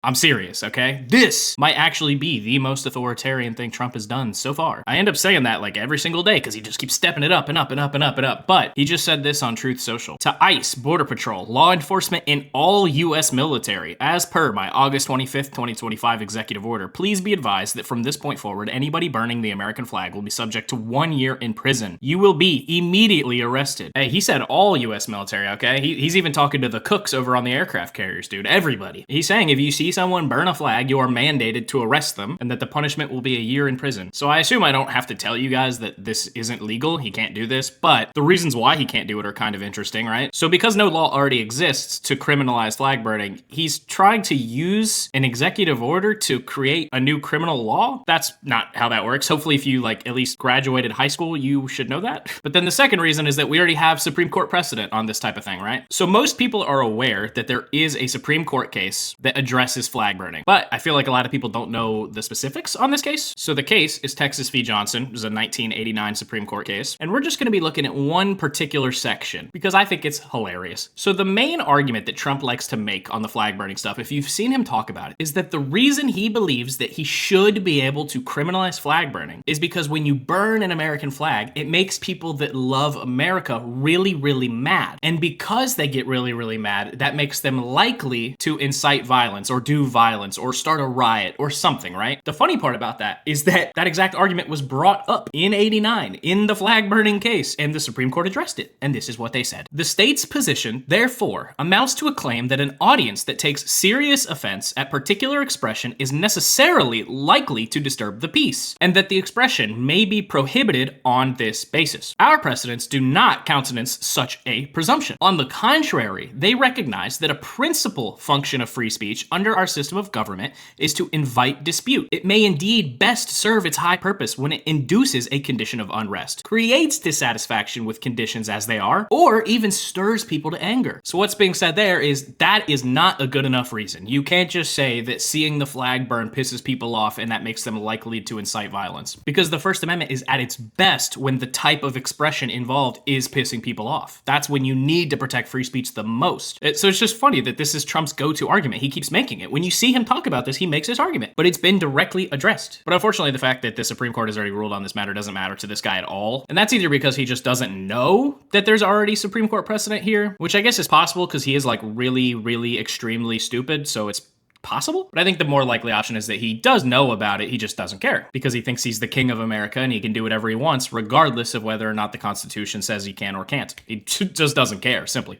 I'm serious, okay? This might actually be the most authoritarian thing Trump has done so far. I end up saying that like every single day because he just keeps stepping it up and up and up and up and up. But he just said this on Truth Social. To ICE, Border Patrol, law enforcement, and all U.S. military, as per my August 25th, 2025 executive order, please be advised that from this point forward, anybody burning the American flag will be subject to 1 year in prison. You will be immediately arrested. Hey, he said all U.S. military, okay? He's even talking to the cooks over on the aircraft carriers, dude. Everybody. He's saying if you see someone burn a flag, you are mandated to arrest them, and that the punishment will be a year in prison. So I assume I don't have to tell you guys that this isn't legal, he can't do this, but the reasons why he can't do it are kind of interesting, right? So because no law already exists to criminalize flag burning, he's trying to use an executive order to create a new criminal law. That's not how that works. Hopefully if you at least graduated high school, you should know that. But then the second reason is that we already have Supreme Court precedent on this type of thing, right? So most people are aware that there is a Supreme Court case that addresses flag burning. But I feel like a lot of people don't know the specifics on this case. So the case is Texas v. Johnson. It was a 1989 Supreme Court case. And we're just going to be looking at one particular section because I think it's hilarious. So the main argument that Trump likes to make on the flag burning stuff, if you've seen him talk about it, is that the reason he believes that he should be able to criminalize flag burning is because when you burn an American flag, it makes people that love America really, really mad. And because they get really, really mad, that makes them likely to incite violence or do violence or start a riot or something, right? The funny part about that is that that exact argument was brought up in 89 in the flag burning case, and the Supreme Court addressed it. And this is what they said. The state's position, therefore, amounts to a claim that an audience that takes serious offense at particular expression is necessarily likely to disturb the peace, and that the expression may be prohibited on this basis. Our precedents do not countenance such a presumption. On the contrary, they recognize that a principal function of free speech under our system of government is to invite dispute. It may indeed best serve its high purpose when it induces a condition of unrest, creates dissatisfaction with conditions as they are, or even stirs people to anger. So what's being said there is that is not a good enough reason. You can't just say that seeing the flag burn pisses people off and that makes them likely to incite violence. Because the First Amendment is at its best when the type of expression involved is pissing people off. That's when you need to protect free speech the most. So it's just funny that this is Trump's go-to argument. He keeps making it. When you see him talk about this, he makes his argument, but it's been directly addressed. But unfortunately, the fact that the Supreme Court has already ruled on this matter doesn't matter to this guy at all. And that's either because he just doesn't know that there's already Supreme Court precedent here, which I guess is possible because he is really, really extremely stupid. So it's possible. But I think the more likely option is that he does know about it, he just doesn't care because he thinks he's the king of America and he can do whatever he wants regardless of whether or not the Constitution says he can or can't. He just doesn't care, simply.